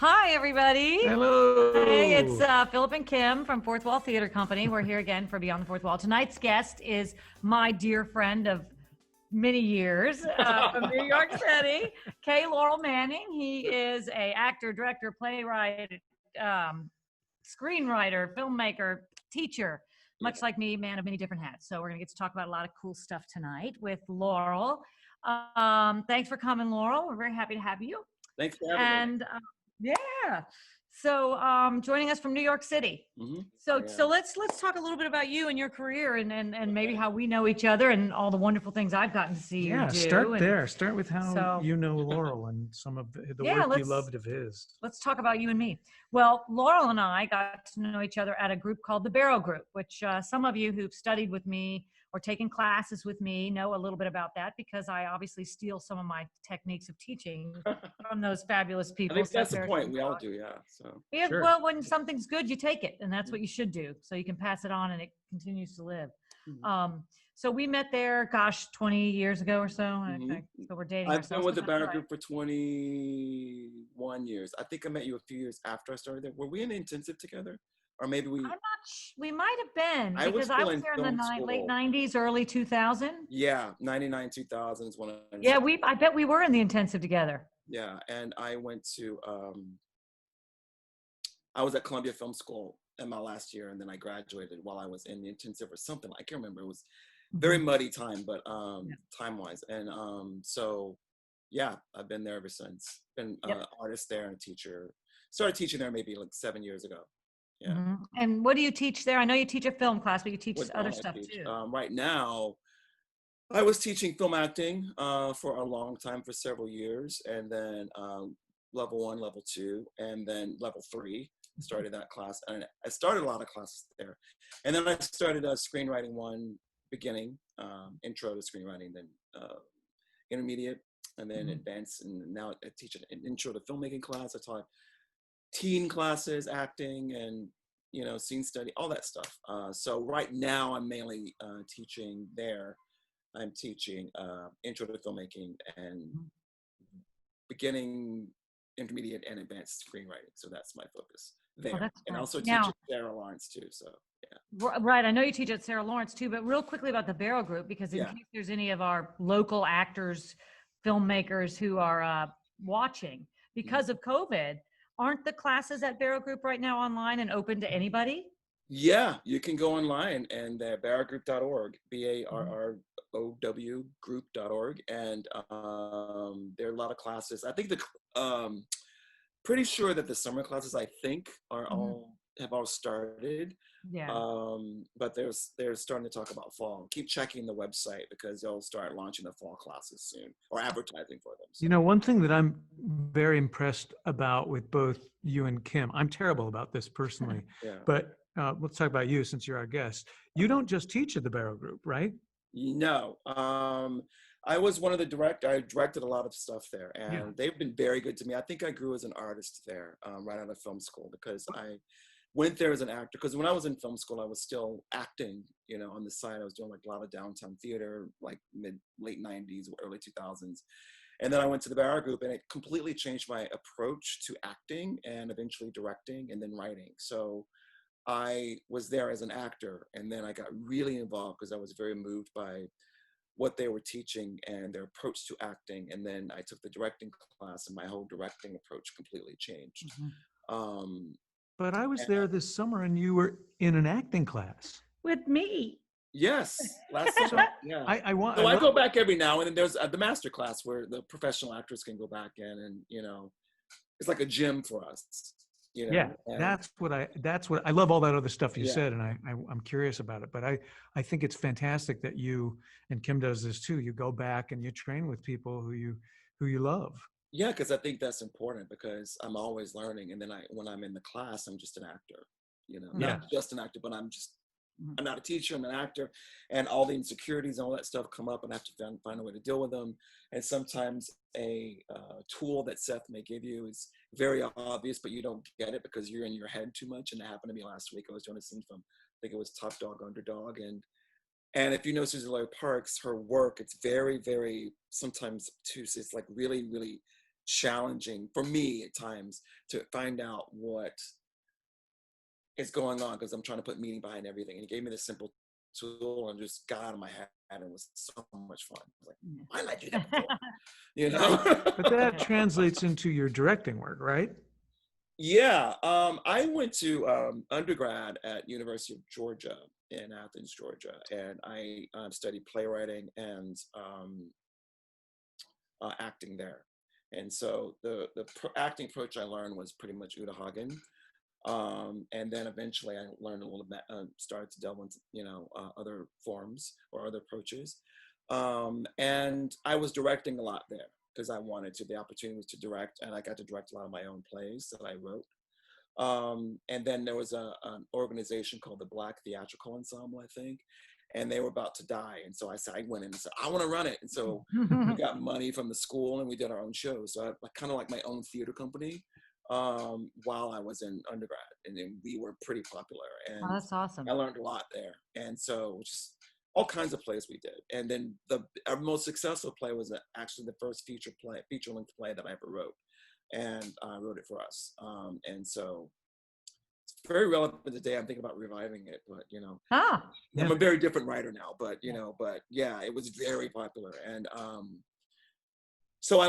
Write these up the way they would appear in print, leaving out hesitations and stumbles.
Hi, everybody. Hello. Hey, it's Philip and Kim from Fourth Wall Theatre Company. We're here again for Beyond the Fourth Wall. Tonight's guest is my dear friend of many years from New York City, 𝗕𝗲𝗆 He is an actor, director, playwright, screenwriter, filmmaker, teacher, much like me, man of many different hats. So we're going to get to talk about a lot of cool stuff tonight with Lorrel. Thanks for coming, Lorrel. We're very happy to have you. Thanks for having me. Yeah. So joining us from New York City. Mm-hmm. So let's talk a little bit about you and your career and maybe how we know each other and all the wonderful things I've gotten to see you do. Start there. Start with how you know Lorrel and some of the work you loved of his. Let's talk about you and me. Well, Lorrel and I got to know each other at a group called the Barrow Group, which some of you who've studied with me or taken classes with me know a little bit about that, because I obviously steal some of my techniques of teaching from those fabulous people. I think that's the point. We all do, yeah. So yeah, sure. Well, when something's good, you take it, and that's what you should do, so you can pass it on and it continues to live. Mm-hmm. So we met there, gosh, 20 years ago or so. Mm-hmm. So we're dating. I've been with the Barrow Group for 21 years. I think I met you a few years after I started there. Were we in the intensive together? Or maybe we... I'm not we might have been, because I was there in the late 90s, early 2000. Yeah, 99, 2000 is when I... Yeah, I bet we were in the intensive together. Yeah, and I went to... I was at Columbia Film School in my last year, and then I graduated while I was in the intensive or something. I can't remember. It was very muddy time, but time-wise. And so, yeah, I've been there ever since. Been an artist there and a teacher. Started teaching there maybe like 7 years ago. Yeah. Mm-hmm. And what do you teach there? I know you teach a film class, but you teach other stuff too. Right now, I was teaching film acting for a long time, for several years, and then level 1, level 2, and then level 3. Started that class, and I started a lot of classes there. And then I started screenwriting 1 beginning, intro to screenwriting, then intermediate, and then advanced, and now I teach an intro to filmmaking class. I taught teen classes, acting, and scene study, all that stuff. So right now I'm mainly teaching there. I'm teaching intro to filmmaking and beginning, intermediate, and advanced screenwriting. So that's my focus there. And also teach at Sarah Lawrence too. So yeah. Right. I know you teach at Sarah Lawrence too, but real quickly about the Barrow Group, because in case there's any of our local actors, filmmakers who are watching, because of COVID, aren't the classes at Barrow Group right now online and open to anybody? Yeah, you can go online and barrowgroup.org, BARROW group.org, and there are a lot of classes. I think pretty sure that the summer classes are have all started. Yeah. But they're starting to talk about fall. Keep checking the website, because they'll start launching the fall classes soon, or advertising for them. So. One thing that I'm very impressed about with both you and Kim, I'm terrible about this personally, but let's talk about you since you're our guest. You don't just teach at the Barrow Group, right? No. I was one of the I directed a lot of stuff there, and they've been very good to me. I think I grew as an artist there right out of film school, because I went there as an actor, because when I was in film school, I was still acting, on the side. I was doing like a lot of downtown theater, like late 90s, early 2000s. And then I went to the Barrow Group, and it completely changed my approach to acting and eventually directing and then writing. So I was there as an actor, and then I got really involved because I was very moved by what they were teaching and their approach to acting. And then I took the directing class, and my whole directing approach completely changed. But I was there this summer, and you were in an acting class with me. Yes, last summer. Yeah. I go back every now and then. There's the master class where the professional actors can go back in, and it's like a gym for us. That's what I love, all that other stuff you said, and I'm curious about it. But I think it's fantastic that you, and Kim does this too, you go back and you train with people who you love. Yeah, because I think that's important, because I'm always learning. And then when I'm in the class, I'm just an actor, not just an actor, but I'm not a teacher, I'm an actor, and all the insecurities and all that stuff come up, and I have to find a way to deal with them. And sometimes a tool that Seth may give you is very obvious, but you don't get it because you're in your head too much. And that happened to me last week. I was doing a scene from, I think it was Top Dog, Underdog, and if you know Susan Larry Parks, her work, it's very, very sometimes obtuse. It's like really, really challenging for me at times to find out what is going on, because I'm trying to put meaning behind everything. And he gave me this simple tool and just got out of my head, and it was so much fun. I was like, why didn't I do that before? You know? But that translates into your directing work, right? Yeah, I went to undergrad at University of Georgia in Athens, Georgia, and I studied playwriting and acting there. And so the acting approach I learned was pretty much 𝗕𝗲𝗃𝗏. And then eventually I learned a little bit, started to delve into, other forms or other approaches. And I was directing a lot there because I wanted to. The opportunity was to direct, and I got to direct a lot of my own plays that I wrote. And then there was an organization called the Black Theatrical Ensemble, I think, and they were about to die. And so I went in and said, I want to run it. And so we got money from the school and we did our own shows. So I kind of like my own theater company while I was in undergrad, and then we were pretty popular. And Oh, that's awesome. I learned a lot there. And so just all kinds of plays we did. And then our most successful play was actually the first feature-length play that I ever wrote. And I wrote it for us. And so it's very relevant today. I'm thinking about reviving it, but I'm a very different writer now, but but yeah, it was very popular. And so I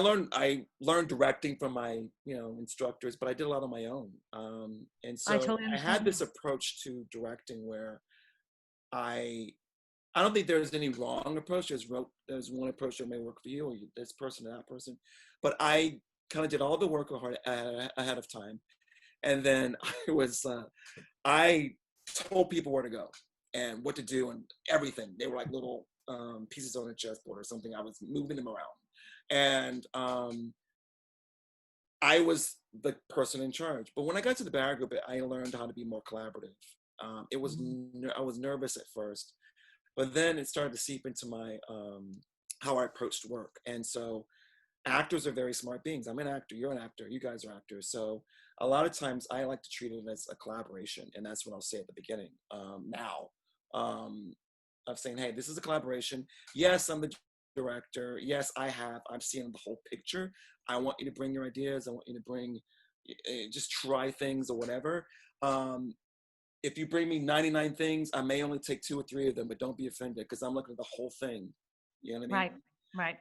learned directing from my instructors, but I did a lot on my own. And so I had this approach to directing where I don't think there's any wrong approach. There's one approach that may work for you, or this person or that person, but I kind of did all the work ahead of time. And then I told people where to go and what to do and everything. They were like little pieces on a chessboard or something. I was moving them around. And I was the person in charge. But when I got to the Barrow Group, I learned how to be more collaborative. I was nervous at first, but then it started to seep into my how I approached work. And so actors are very smart beings. I'm an actor, you're an actor, you guys are actors. So a lot of times I like to treat it as a collaboration. And that's what I'll say at the beginning now of saying, hey, this is a collaboration. Yes, I'm the director. Yes, I've seen the whole picture. I want you to bring your ideas. I want you to bring, just try things or whatever. If you bring me 99 things, I may only take 2 or 3 of them, but don't be offended because I'm looking at the whole thing. You know what I mean? Right.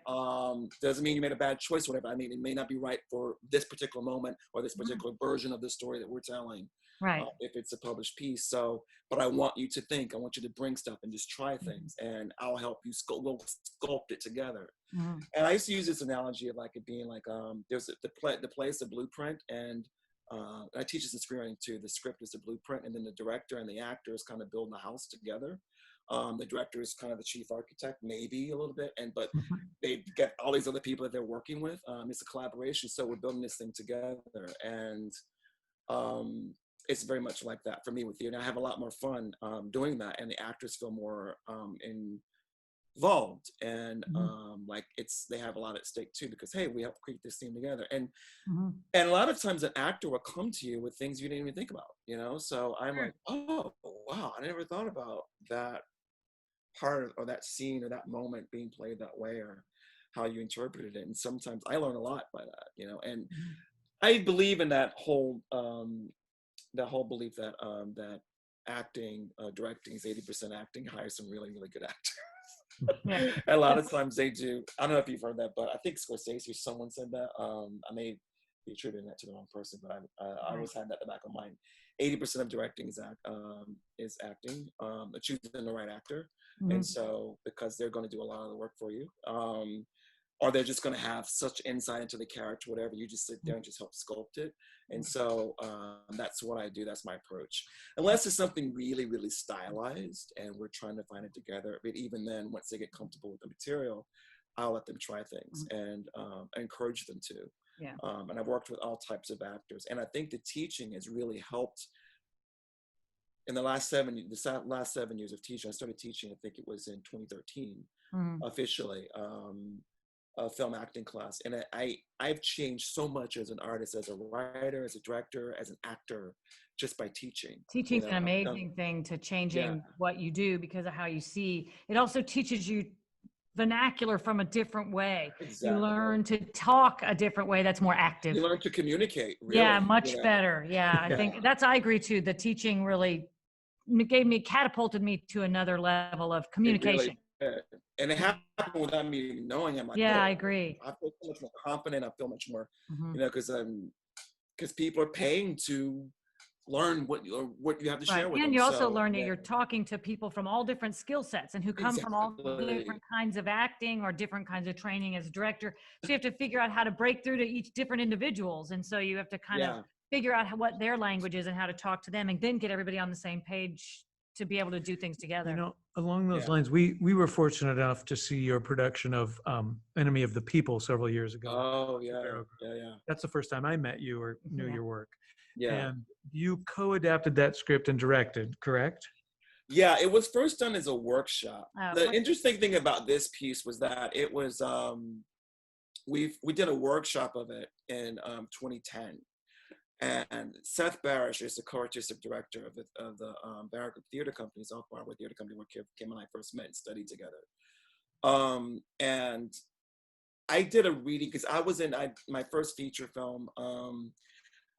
Doesn't mean you made a bad choice, or whatever. I mean, it may not be right for this particular moment or this particular version of the story that we're telling. Right. If it's a published piece. So, but I want you to think, I want you to bring stuff and just try things, and I'll help you sculpt it together. And I used to use this analogy of like it being like, there's the play is a blueprint, and I teach this in screenwriting too. The script is the blueprint, and then the director and the actors kind of build the house together. The director is kind of the chief architect, maybe a little bit, but they get all these other people that they're working with. It's a collaboration, so we're building this thing together, and it's very much like that for me with you. And I have a lot more fun doing that, and the actors feel more involved, and like they have a lot at stake too, because hey, we helped create this scene together, and a lot of times an actor will come to you with things you didn't even think about, so I'm like, oh wow, I never thought about that part or that scene or that moment being played that way, or how you interpreted it. And sometimes I learn a lot by that, and I believe in that whole belief that that acting, directing is 80% acting. Hire some really, really good actors. A lot of times they do. I don't know if you've heard that, but I think 𝗟𝗍𝗍 or someone said that. I may be attributing that to the wrong person, but I always had that in the back of my mind. 80% of directing is acting, choosing the right actor. And so, because they're going to do a lot of the work for you, or they're just going to have such insight into the character, whatever, you just sit there and just help sculpt it. And so that's what I do. That's my approach. Unless it's something really, really stylized and we're trying to find it together. But even then, once they get comfortable with the material, I'll let them try things and I encourage them to. Yeah. And I've worked with all types of actors. And I think the teaching has really helped. In the last 7 years of teaching, I started teaching, I think it was in 2013, officially, a film acting class. And I've changed so much as an artist, as a writer, as a director, as an actor, just by teaching. Teaching's an amazing thing to changing what you do because of how you see. It also teaches you vernacular from a different way. Exactly. You learn to talk a different way that's more active. You learn to communicate. Really, yeah, much better. Yeah, I think I agree too. The teaching really catapulted me to another level of communication. It really did. And it happened without me even knowing. I'm like, yeah, oh, I agree. I feel so much more confident. I feel much more, because people are paying to learn what you have to share with them. And you also learn that you're talking to people from all different skill sets and who come from all different kinds of acting or different kinds of training as a director. So you have to figure out how to break through to each different individuals. And so you have to kind of figure out what their language is and how to talk to them, and then get everybody on the same page to be able to do things together. You know, along those lines, we were fortunate enough to see your production of Enemy of the People several years ago. Oh, yeah. That's the first time I met you or knew your work. Yeah. And you co-adapted that script and directed, correct? Yeah, it was first done as a workshop. The interesting thing about this piece was that it was, we did a workshop of it in 2010. And Seth Barrish is the co-artistic director of the Barrow Group Theatre Company's Off-Broadway Theatre Company, where Kim and I first met and studied together. And I did a reading, because I was in my first feature film.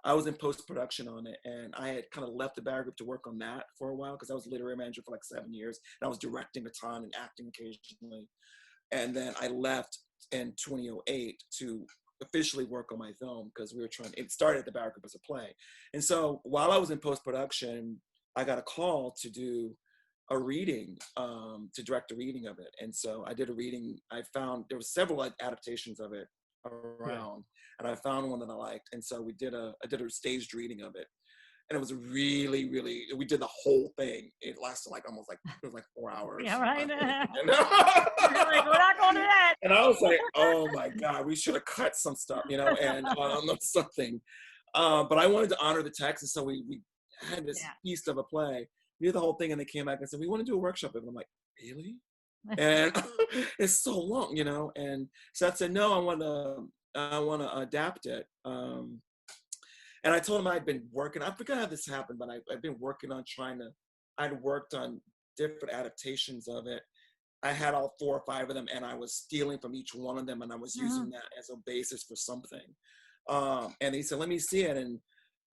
I was in post-production on it, and I had kind of left the Barrow Group to work on that for a while, because I was literary manager for like 7 years, and I was directing a ton and acting occasionally. And then I left in 2008 to officially work on my film, because it started at the Barrow Group as a play. And so while I was in post-production, I got a call to do a reading, to direct a reading of it. And so I did a reading. I found there were several adaptations of it around, and I found one that I liked. And so I did a staged reading of it. And it was really, really, we did the whole thing. It lasted like it was like 4 hours. Yeah, right. You're like, we're not going to that. And I was like, oh my God, we should have cut some stuff, and something. But I wanted to honor the text. And so we had this piece of a play. We did the whole thing, and they came back and said, we want to do a workshop of it. I'm like, really? And it's so long, And so I said, no, I want to adapt it. And I told him I'd been working, I forgot how this happened, but I'd been working on I'd worked on different adaptations of it. I had all 4 or 5 of them, and I was stealing from each one of them, and I was using that as a basis for something. And he said, let me see it.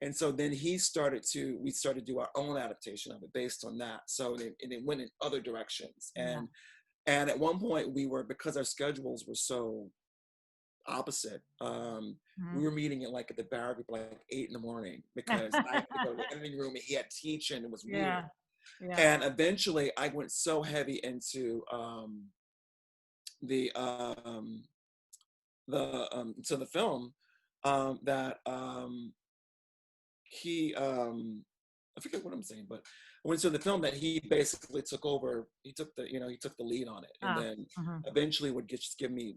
And so then we started to do our own adaptation of it based on that. So it went in other directions. And at one point because our schedules were so opposite, we were meeting at the Barrow Group like 8 in the morning, because I had to go to the editing room, and he had teaching. It was weird. And eventually I went so heavy into the film that he I forget what I'm saying, but I went to the film that he basically took over. He took the lead on it, and then eventually would just give me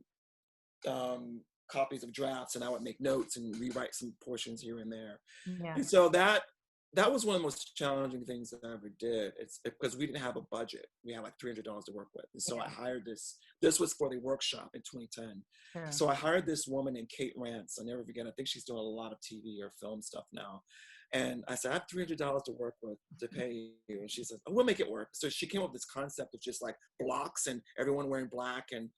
copies of drafts, and I would make notes and rewrite some portions here and there. And so that was one of the most challenging things that I ever did. It's because we didn't have a budget. We had like $300 to work with. And so I hired this was for the workshop in 2010. So I hired this woman named Kate Rance. I'll never forget. I think she's doing a lot of TV or film stuff now. And I said, I have $300 to work with to pay you. And she says, oh, we'll make it work. So she came up with this concept of just like blocks and everyone wearing black, and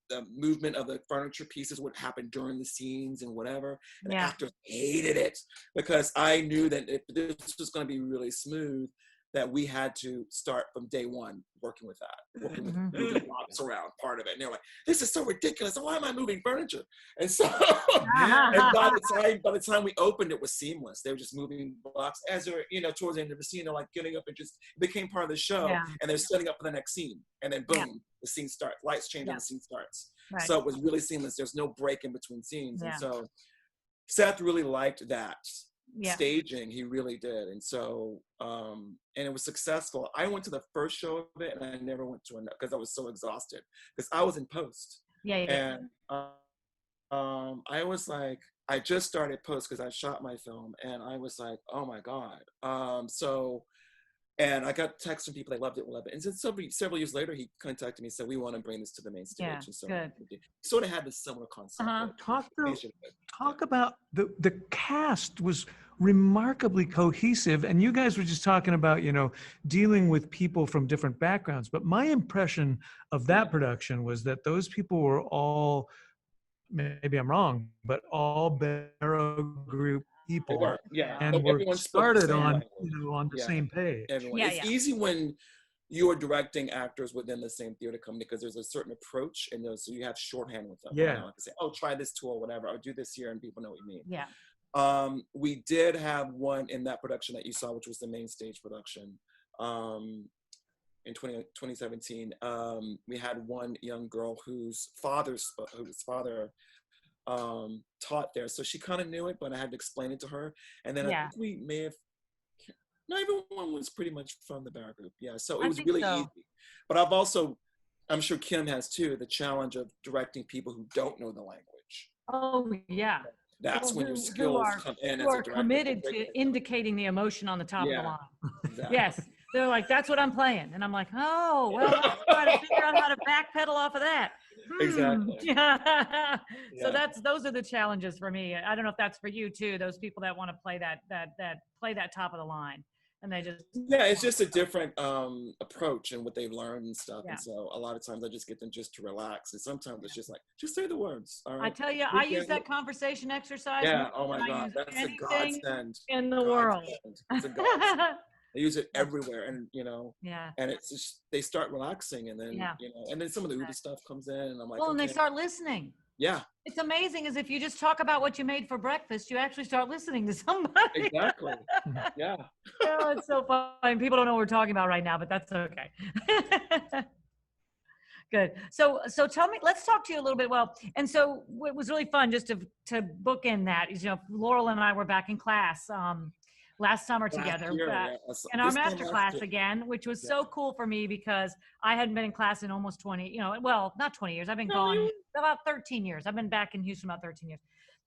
the movement of the furniture pieces would happen during the scenes and whatever. And the actors hated it, because I knew that if this was going to be really smooth, that we had to start from day one working with that, working with moving blocks around part of it. And they're like, this is so ridiculous. Why am I moving furniture? And so and by the time we opened, it was seamless. They were just moving blocks as they're, towards the end of the scene, they're like getting up and just became part of the show. And they're setting up for the next scene. And then boom, the scene starts, lights change and the scene starts. So it was really seamless. There's no break in between scenes. And so Seth really liked that. Staging, he really did. And so and it was successful. I went to the first show of it, and I never went to another, because I was so exhausted, because I was in post. And I was like, I just started post because I shot my film, and I was like, oh my God. And I got texts from people, they loved it. And then several years later, he contacted me and said, we want to bring this to the main stage. And so we sort of had this similar concept. Talk about the cast was remarkably cohesive. And you guys were just talking about, you know, dealing with people from different backgrounds. But my impression of that production was that those people were all, maybe I'm wrong, but all Barrow Group They people, were, yeah. and were Everyone spoke the started same on, language. you know, on the Yeah. same page. Everyone. Yeah, It's easy when you are directing actors within the same theater company because there's a certain approach, and so you have shorthand with them. Yeah. You know, like I say, oh, try this tool or whatever, or do this here, and people know what you mean. Yeah. We did have one in that production that you saw, which was the main stage production. In 2017, we had one young girl whose father taught there, so she kind of knew it, but I had to explain it to her. And then I think we may have. No, everyone was pretty much from the Barrow Group. Yeah, so it was really easy. But I'm sure Kim has too, the challenge of directing people who don't know the language. Oh, yeah. That's when your skills come in as a director. Committed to indicating the emotion on the top of the line. Exactly. Yes. They're like, that's what I'm playing. And I'm like, oh, well, let's try to figure out how to backpedal off of that. Exactly. Yeah. So those are the challenges for me. I don't know if that's for you too, those people that want to play that top of the line. And they just it's just a different approach and what they've learned and stuff. Yeah. And so a lot of times I just get them just to relax, and sometimes it's just like, just say the words. All right. I tell you, I use that conversation exercise. Yeah. Oh my God, that's a godsend in the world. It's a godsend. They use it everywhere, and you know, and it's just they start relaxing, and then you know, and then some of the Uber stuff comes in, and I'm like, well, and they start listening. Yeah. It's amazing, as if you just talk about what you made for breakfast, you actually start listening to somebody. Exactly. Yeah. Oh, it's so fun. People don't know what we're talking about right now, but that's okay. Good. So tell me, let's talk to you a little bit. Well, and so it was really fun just to book in that. You know, Lorrel and I were back in class last summer together in our master class again, which was so cool for me because I hadn't been in class in almost 20, you know, well, not 20 years. I've been gone about 13 years. I've been back in Houston about 13 years.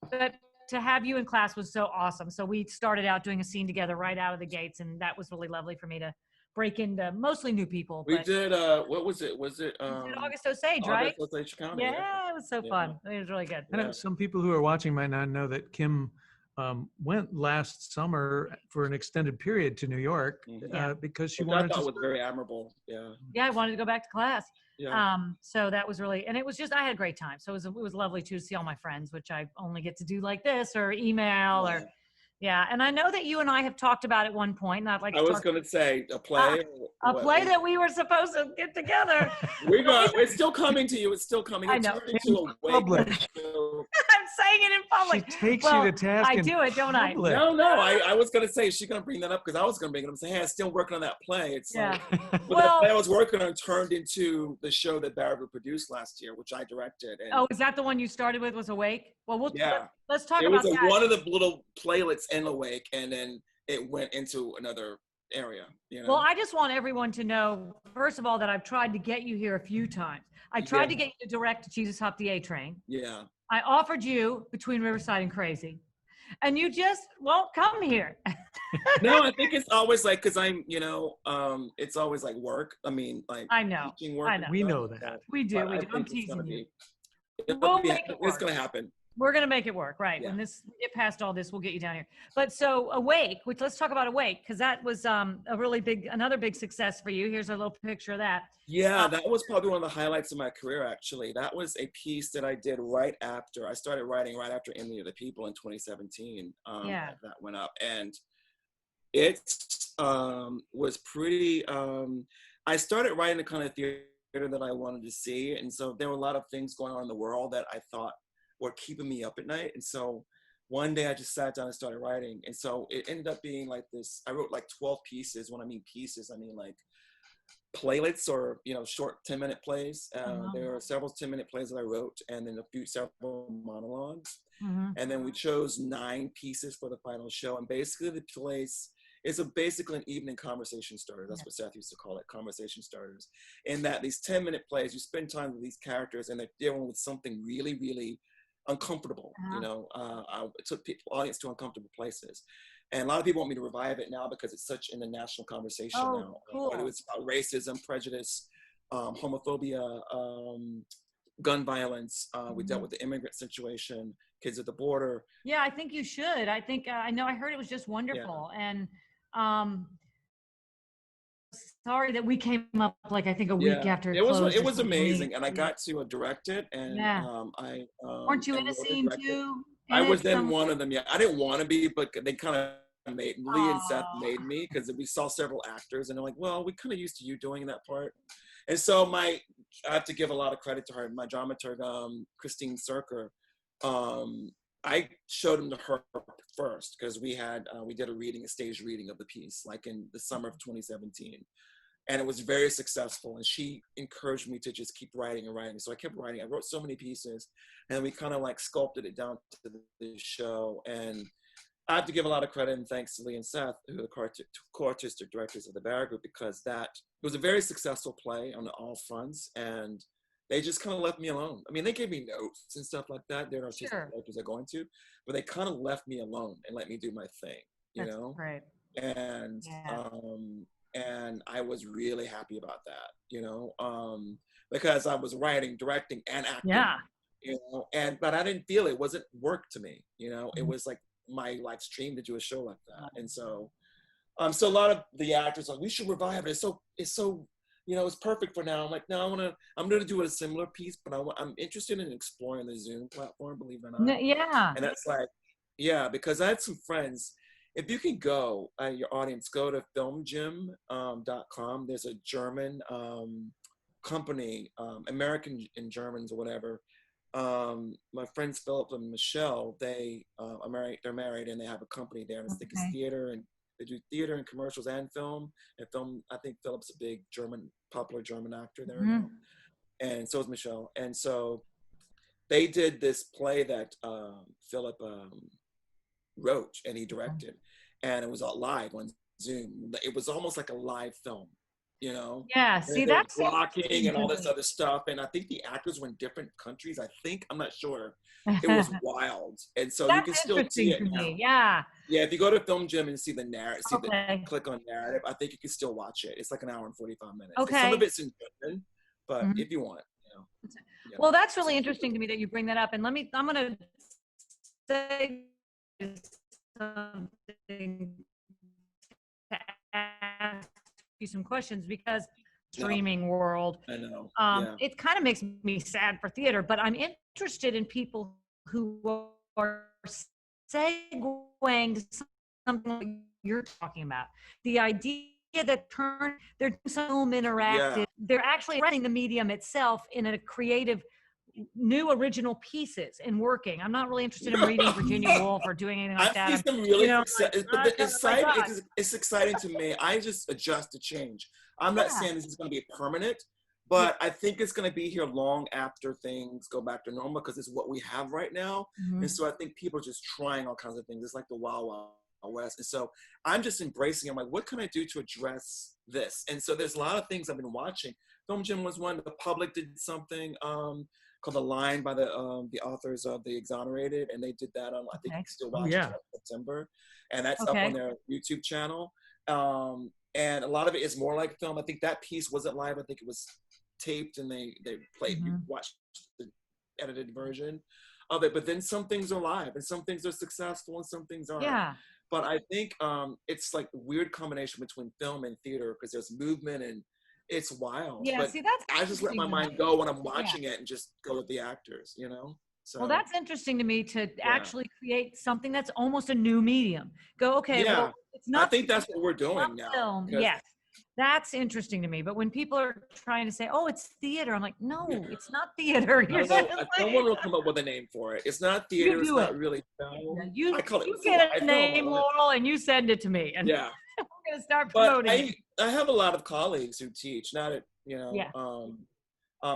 But to have you in class was so awesome. So we started out doing a scene together right out of the gates, and that was really lovely for me to break into mostly new people. We did, what was it? Was it August Osage, right? August Osage County. Yeah, it was so fun. It was really good. And some people who are watching might not know that Kim went last summer for an extended period to New York because she wanted to. That was very admirable. Yeah. Yeah, I wanted to go back to class. Yeah. So that was really, and it was just, I had a great time. So it was lovely too to see all my friends, which I only get to do like this or email or. Yeah, and I know that you and I have talked about at one point, not like I was going to say a play. A play that we were supposed to get together. It's still coming to you. It's still coming. I know. Public. I'm saying it in public. She takes you to task. I do it, don't I? No. I was going to say, she's going to bring that up because I was going to bring it up and say, hey, I'm still working on that play. It's like, but the play I was working on turned into the show that Barrow Group produced last year, which I directed. And is that the one you started with, was Awake? Well, let's talk about that. It was one of the little playlets in Awake, and then it went into another area. You know? Well, I just want everyone to know, first of all, that I've tried to get you here a few times. I tried to get you to direct 𝗟𝗲𝗄𝗵 the train. Yeah. I offered you Between Riverside and Crazy, and you just won't come here. No, I think it's always like, because I'm, you know, it's always like work. I mean, like I know. Work we know that. We do. I'm teasing you. We'll make it work. It's going to happen. We're going to make it work, right? When we get past all this, we'll get you down here. But so Awake, which let's talk about Awake, because that was another big success for you. Here's a little picture of that. Yeah, that was probably one of the highlights of my career, actually. That was a piece that I did right after. I started writing right after Enemy of the People in 2017. That went up. And it was pretty, I started writing the kind of theater that I wanted to see. And so there were a lot of things going on in the world that I thought were keeping me up at night. And so one day I just sat down and started writing. And so it ended up being like this. I wrote like 12 pieces. When I mean pieces, I mean like playlets or, you know, short 10-minute plays. There are several 10-minute plays that I wrote, and then several monologues. And then we chose 9 pieces for the final show. And basically the plays is basically an evening conversation starter. That's what Seth used to call it, conversation starters. In that these 10-minute plays, you spend time with these characters and they're dealing with something really, really uncomfortable. You know, I took audience to uncomfortable places. And a lot of people want me to revive it now because it's such in the national conversation now. Cool. It's about racism, prejudice, homophobia, gun violence. We dealt with the immigrant situation, kids at the border. Yeah, I think you should. I think, I know, I heard it was just wonderful. Yeah. And sorry that we came up like, I think a week after it was closed or it was something. amazing, and I got to direct it, and I weren't you and in a wrote and scene directed. too? I was in one of them. Yeah, I didn't want to be, but they kind of made Lee and Seth Aw. made me, because we saw several actors, and they're like, "Well, we kind of used to you doing that part." And so I have to give a lot of credit to her, my dramaturg, Christine Serker. I showed them to her first, because we did a stage reading of the piece, like in the summer of 2017. And it was very successful. And she encouraged me to just keep writing and writing. So I kept writing. I wrote so many pieces, and we kind of like sculpted it down to the show. And I have to give a lot of credit and thanks to Lee and Seth, who are the co-artistic directors of the Barrow Group, because it was a very successful play on all fronts. And they just kind of left me alone. I mean, they gave me notes and stuff like that. They're artistic directors they're going to, but they kind of left me alone and let me do my thing, you know? Right. And, and I was really happy about that, you know, because I was writing, directing, and acting, you know, but I didn't feel it wasn't work to me, you know, it was like my life's dream to do a show like that. And so, so a lot of the actors are like, we should revive it. It's so, you know, it's perfect for now. I'm like, no, I'm gonna do a similar piece, but I'm interested in exploring the Zoom platform, believe it or not. Yeah. And that's like, yeah, because I had some friends. If you can go, your audience, go to filmgym.com. There's a German company, American and Germans or whatever. My friends Philip and Michelle, they're married, and they have a company there. And I think it's theater, and they do theater and commercials and film. And film, I think Philip's a big popular German actor there now. And so is Michelle. And so they did this play that Philip wrote and he directed, and it was all live on Zoom. It was almost like a live film, you know? Yeah, see, that's blocking and all this other stuff. And I think the actors were in different countries. I'm not sure. It was wild. And so you can still see it now. Yeah. Yeah, if you go to Film Gym and see the narrative, click on narrative, I think you can still watch it. It's like an hour and 45 minutes. Okay. And some of it's in German, but if you want, you know. Yeah. Well, that's really interesting to me that you bring that up. And I'm going to say something to ask you some questions, because streaming world, I know. It kind of makes me sad for theater, but I'm interested in people who are segueing to something like you're talking about. The idea that they're doing some interactive, they're actually running the medium itself in a creative, new original pieces and working. I'm not really interested in reading Virginia Woolf or doing anything like that. I see some really, it's exciting to me. I just adjust to change. I'm not saying this is going to be permanent, but I think it's going to be here long after things go back to normal, because it's what we have right now. And so I think people are just trying all kinds of things. It's like the Wild Wild West. And so I'm just embracing it. I'm like, what can I do to address this? And so there's a lot of things I've been watching. Film Gym was one. The Public did something called The Line by the authors of The Exonerated, and they did that on, I think you can still watch it in September, and that's up on their YouTube channel. And a lot of it is more like film. I think that piece wasn't live. I think it was taped, and they played, you watched the edited version of it. But then some things are live, and some things are successful, and some things aren't. Yeah. But I think it's like a weird combination between film and theater, because there's movement and it's wild. Yeah, but see, that's I just let my mind go when I'm watching it and just go with the actors, you know? So, well, that's interesting to me, to actually create something that's almost a new medium. Go, okay, well, it's not. I think that's what we're doing now. Film. Yes, that's interesting to me. But when people are trying to say, "Oh, it's theater," I'm like, "No, it's not theater." Someone will come up with a name for it. It's not theater. It's not really film. You I call it get a name, Laurel, and you send it to me. And I'm gonna start promoting. But I have a lot of colleagues who teach, not at, you know,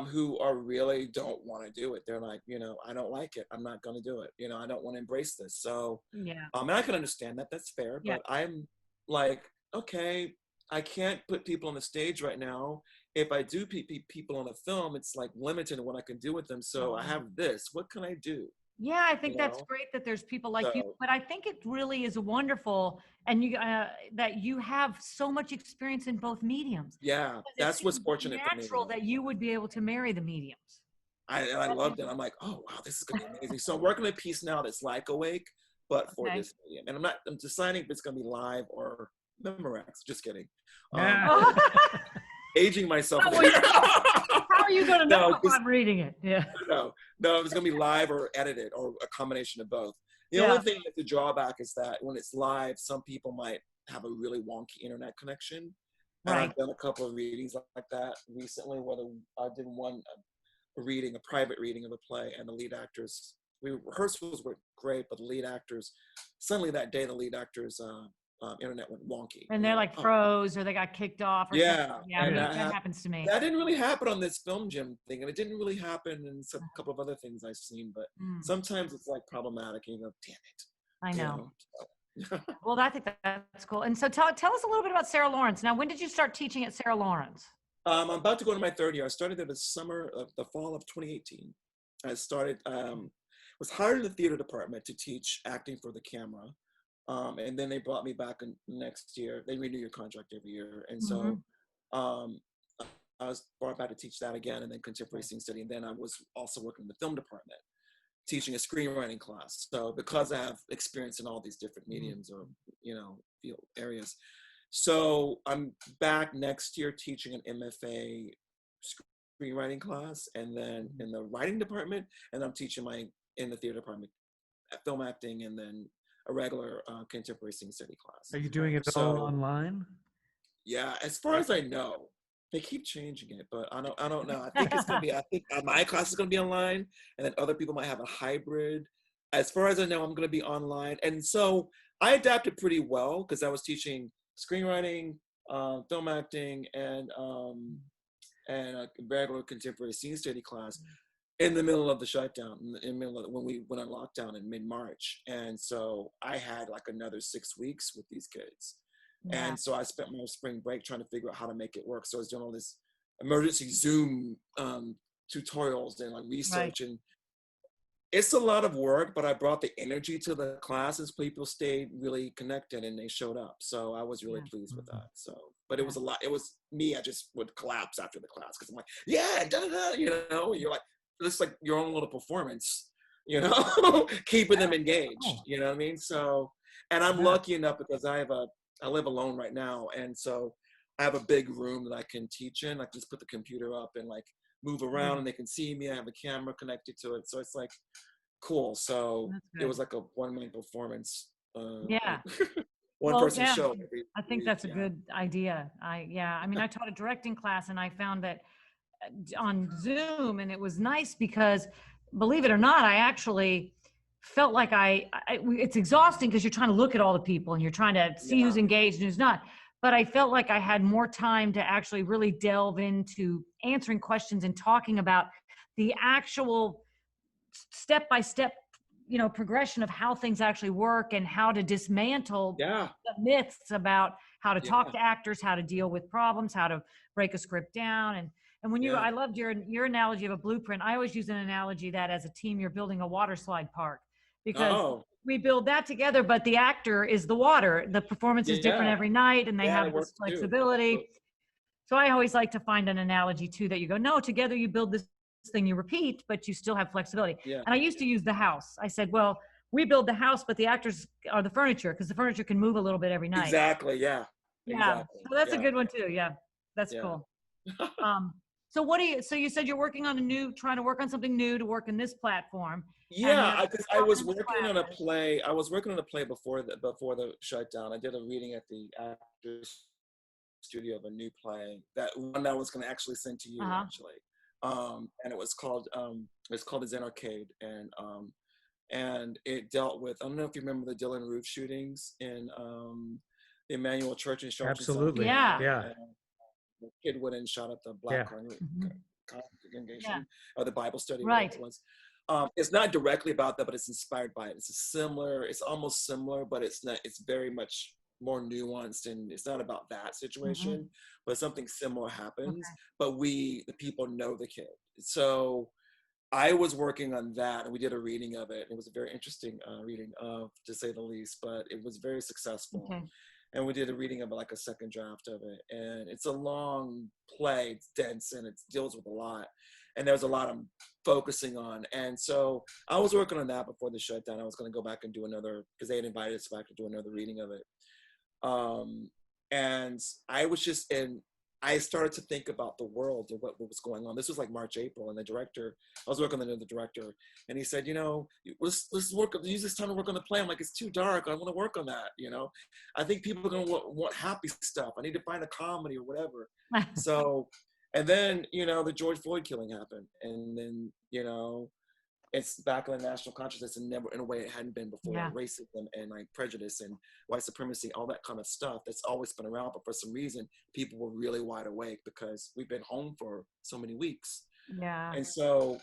who are really don't want to do it. They're like, you know, I don't like it. I'm not going to do it. You know, I don't want to embrace this. So, and I can understand that. That's fair. But I'm like, okay, I can't put people on the stage right now. If I do people on a film, it's like limited in what I can do with them. So I have this. What can I do? Yeah, I think that's great that there's people like you, but I think it really is wonderful, and that you have so much experience in both mediums. Yeah, that's what's fortunate for me. Natural that you would be able to marry the mediums. I loved it. I'm like, oh wow, this is gonna be amazing. So I'm working on a piece now that's like Awake, but for this medium. And I'm deciding if it's gonna be live or Memorex. Just kidding. Aging myself. How are you gonna know if I'm reading it? Yeah. No, it's gonna be live or edited or a combination of both. The only thing that's the drawback is that when it's live, some people might have a really wonky internet connection. And I've done a couple of readings like that recently, whether I did a private reading of a play, and the lead actors, rehearsals were great, but the lead actors, suddenly that day, the lead actors' internet went wonky. And they're like froze, or they got kicked off. Or something. Yeah, that happens to me. That didn't really happen on this Film Gym thing, and it didn't really happen in a couple of other things I've seen, but sometimes it's like problematic, and you go, damn it. I know. Well, I think that's cool. And so tell us a little bit about Sarah Lawrence. Now, when did you start teaching at Sarah Lawrence? I'm about to go into my third year. I started there the fall of 2018. I started, was hired in the theater department to teach acting for the camera. And then they brought me back next year. They renew your contract every year. And so I was brought back to teach that again, and then contemporary scene study. And then I was also working in the film department, teaching a screenwriting class. So because I have experience in all these different mediums or, field areas. So I'm back next year teaching an MFA screenwriting class, and then in the writing department, and I'm teaching in the theater department film acting, and then a regular contemporary scene study class. Are you doing it all online? Yeah, as far as I know. They keep changing it, but I don't know. I think it's gonna be. I think my class is gonna be online, and then other people might have a hybrid. As far as I know, I'm gonna be online, and so I adapted pretty well because I was teaching screenwriting, film acting, and a regular contemporary scene study class in the middle of the shutdown, in the middle of when we went on lockdown in mid-March, and so I had like another 6 weeks with these kids. Yeah. And so I spent my spring break trying to figure out how to make it work. So I was doing all this emergency Zoom tutorials and like research, and it's a lot of work, but I brought the energy to the classes. People stayed really connected and they showed up. So I was really pleased with that. So, but it was a lot. It was me. I just would collapse after the class because I'm like, yeah, you're like, it's like your own little performance, keeping them engaged, you know what I mean? So, and I'm lucky enough because I live alone right now, and so I have a big room that I can teach in. I can just put the computer up and like move around, and they can see me. I have a camera connected to it, so it's like cool. So it was like a one-man performance. One person show. I think that's a good idea. I mean, I taught a directing class, and I found that on Zoom, and it was nice because, believe it or not, I actually felt like it's exhausting because you're trying to look at all the people and you're trying to see who's engaged and who's not. But I felt like I had more time to actually really delve into answering questions and talking about the actual step-by-step, progression of how things actually work and how to dismantle the myths about how to talk to actors, how to deal with problems, how to break a script down. And when I loved your analogy of a blueprint. I always use an analogy that as a team, you're building a water slide park. Because we build that together, but the actor is the water. The performance is different every night, and they have this flexibility. So I always like to find an analogy too that you go, no, together you build this thing you repeat, but you still have flexibility. And I used to use the house. I said, well, we build the house, but the actors are the furniture because the furniture can move a little bit every night. Exactly. Yeah. Exactly. So that's a good one too. Yeah, that's cool. So you said you're working on trying to work on something new to work in this platform. Yeah, because I was working on a play. I was working on a play before the shutdown. I did a reading at the Actors Studio of a new play that I was going to actually send to you actually, and it was called the 𝗟ci 𝗿𝗵𝗴, and it dealt with, I don't know if you remember the Dylan roof shootings in the Emmanuel Church in Charlotte. Absolutely, yeah. The kid went and shot up the Black congregation or the Bible study. Right. It was. It's not directly about that, but it's inspired by it. It's almost similar, but it's not. It's very much more nuanced, and it's not about that situation, but something similar happens. But the people know the kid. So I was working on that, and we did a reading of it. It was a very interesting reading, to say the least, but it was very successful. And we did a reading of like a second draft of it. And it's a long play, it's dense, and it deals with a lot. and there was a lot of focusing on. And so I was working on that before the shutdown. I was going to go back and do another, because they had invited us back to do another reading of it. And I was just I started to think about the world and what was going on. This was like March, April, and the director, I was working with the director, and he said, you know, let's use this time to work on the play. I'm like, it's too dark. I want to work on that. You know, I think people are going to want happy stuff. I need to find a comedy or whatever. So, and then, you know, the George Floyd killing happened. And then, you know, it's back in the national consciousness and never in a way it hadn't been before. Yeah. Racism and like prejudice and white supremacy, all that kind of stuff that's always been around. But for some reason, people were really wide awake because we've been home for so many weeks. Yeah. And so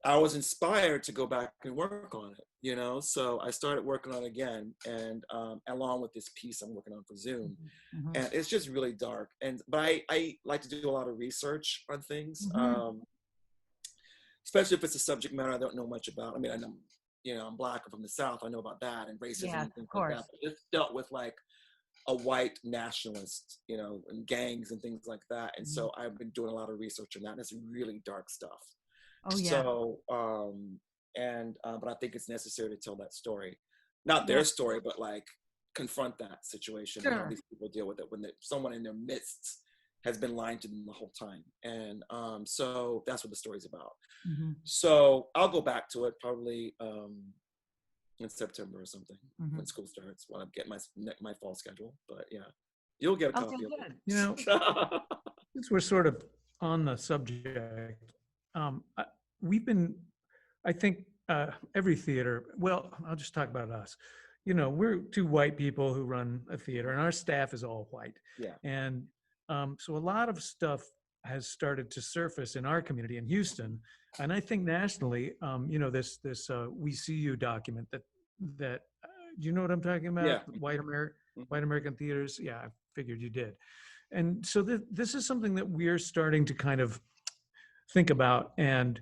I was inspired to go back and work on it, you know? So I started working on it again, and along with this piece I'm working on for Zoom. Mm-hmm. And it's just really dark. But I like to do a lot of research on things. Mm-hmm. Especially if it's a subject matter I don't know much about. I mean, I know, you know, I'm Black, I'm from the South, I know about that and racism and things like that. But it's dealt with like a white nationalist, you know, and gangs and things like that. And so I've been doing a lot of research on that. And it's really dark stuff. Oh yeah. So, but I think it's necessary to tell that story. Not their story, but like confront that situation. Sure. And how these people deal with it when someone in their midst has been lying to them the whole time. And so that's what the story's about. Mm-hmm. So I'll go back to it probably in September or something, when school starts, when I get my fall schedule. But yeah, you'll get a copy of it. You know, since we're sort of on the subject, we've been, I think every theater, well, I'll just talk about us. You know, we're two white people who run a theater and our staff is all white. Yeah. And so a lot of stuff has started to surface in our community in Houston, and I think nationally. You know, this "We See You" document that do you know what I'm talking about? Yeah. White American theaters. Yeah, I figured you did. And so this is something that we're starting to kind of think about and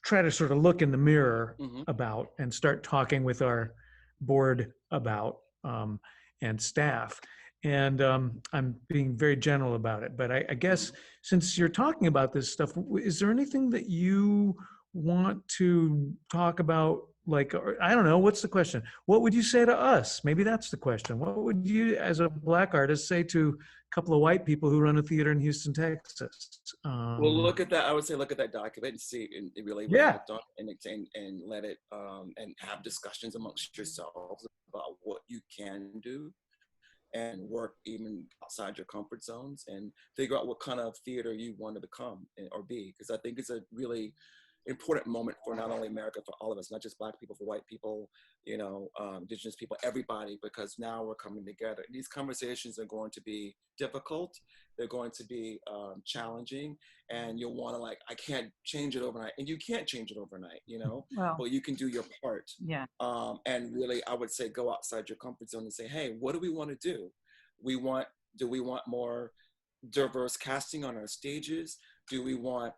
try to sort of look in the mirror about and start talking with our board about and staff. And I'm being very general about it, but I guess since you're talking about this stuff, is there anything that you want to talk about? Like, or, I don't know, what's the question? What would you say to us? Maybe that's the question. What would you, as a Black artist, say to a couple of white people who run a theater in Houston, Texas? Well, look at that. I would say look at that document and see and really reflect on it and let it and have discussions amongst yourselves about what you can do, and work even outside your comfort zones and figure out what kind of theater you want to become or be. Because I think it's a really important moment for not only America, for all of us, not just Black people, for white people, you know, Indigenous people, everybody, because now we're coming together. These conversations are going to be difficult. They're going to be challenging, and you'll want to like, I can't change it overnight. And you can't change it overnight, you know, but you can do your part. Yeah. And really, I would say go outside your comfort zone and say, hey, what do we want to do? Do we want more diverse casting on our stages? Do we want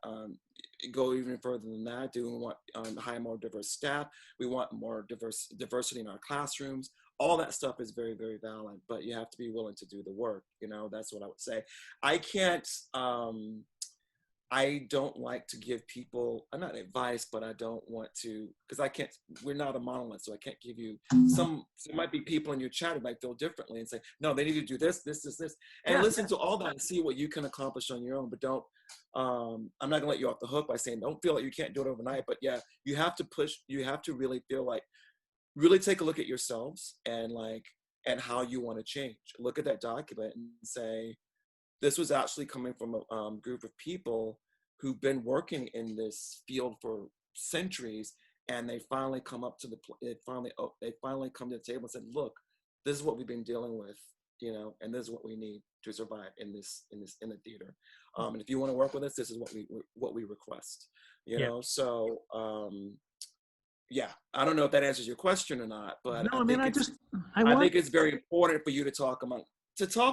go even further than that? Do we want hire more diverse staff? We want more diversity in our classrooms. All that stuff is very, very valid, but you have to be willing to do the work. You know, that's what I would say. I can't. I don't like to give people, not advice, but I don't want to, because I can't, we're not a monolith, so I can't give you there might be people in your chat who might feel differently and say, no, they need to do this, and listen to all that and see what you can accomplish on your own, but don't, I'm not gonna let you off the hook by saying, don't feel like you can't do it overnight, but yeah, you have to push, you have to really feel like, really take a look at yourselves and like, and how you want to change. Look at that document and say, this was actually coming from a group of people who've been working in this field for centuries, and they finally come up to they finally come to the table and said, look, this is what we've been dealing with, you know, and this is what we need to survive in the theater. And if you want to work with us, this is what we request, you know. So yeah, I don't know if that answers your question or not, but no, I think it's very important for you to talk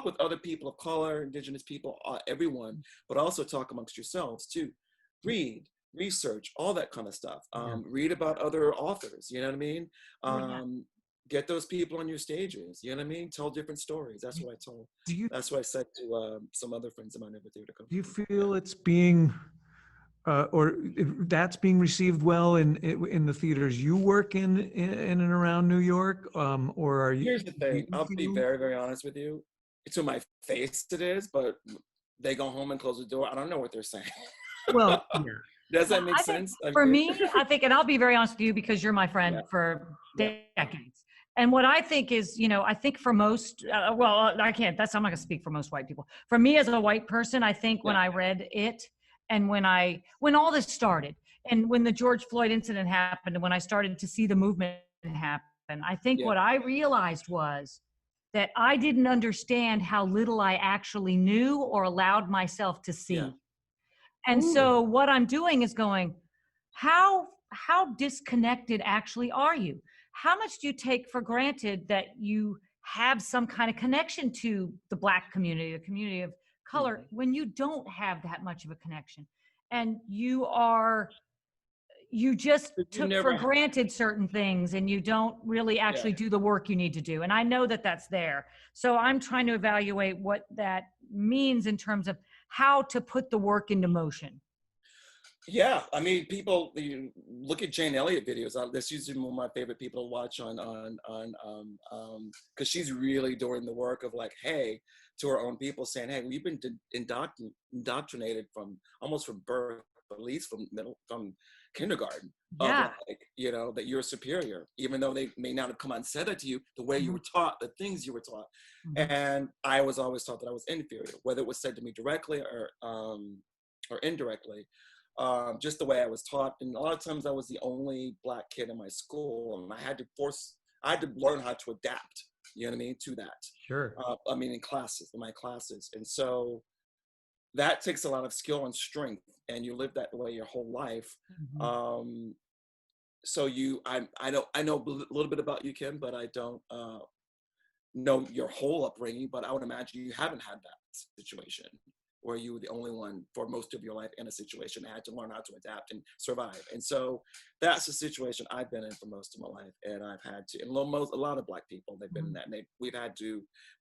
with other people of color, Indigenous people, everyone, but also talk amongst yourselves too. Read, research, all that kind of stuff. Read about other authors, you know what I mean? Get those people on your stages, you know what I mean? Tell different stories. That's what I told. That's what I said to some other friends of mine at the theater company. Do you feel it's being or that's being received well in the theaters you work in and around New York, or are you? Here's the thing. I'll be very, very honest with you. To my face, it is, but they go home and close the door. I don't know what they're saying. Well, yeah. Does that make I think sense? for me, I think, and I'll be very honest with you because you're my friend for decades. And what I think is, I think for most, well, I can't, I'm not gonna speak for most white people. For me as a white person, I think when I read it and when all this started and when the George Floyd incident happened and when I started to see the movement happen, I think what I realized was that I didn't understand how little I actually knew or allowed myself to see. Yeah. And so what I'm doing is going, how disconnected actually are you? How much do you take for granted that you have some kind of connection to the Black community, the community of color, when you don't have that much of a connection? And you just took for granted certain things and you don't really actually do the work you need to do. And I know that that's there. So I'm trying to evaluate what that means in terms of how to put the work into motion. Yeah, I mean, people, you look at Jane Elliott videos. That's usually one of my favorite people to watch because she's really doing the work of like, hey, to her own people, saying, hey, we've been indoctrinated almost from birth, at least from kindergarten. Yeah. Of like, that you're superior, even though they may not have come out and said that to you, the way you were taught, the things you were taught. And I was always taught that I was inferior, whether it was said to me directly or indirectly. Just the way I was taught. And a lot of times I was the only Black kid in my school, and I had to learn how to adapt, to that. Sure. In my classes. And so that takes a lot of skill and strength, and you live that way your whole life. So I know a little bit about you, Kim, but I don't know your whole upbringing, but I would imagine you haven't had that situation where you were the only one for most of your life in a situation and had to learn how to adapt and survive. And so that's the situation I've been in for most of my life. And I've had to, and a lot of Black people, they've been in that. And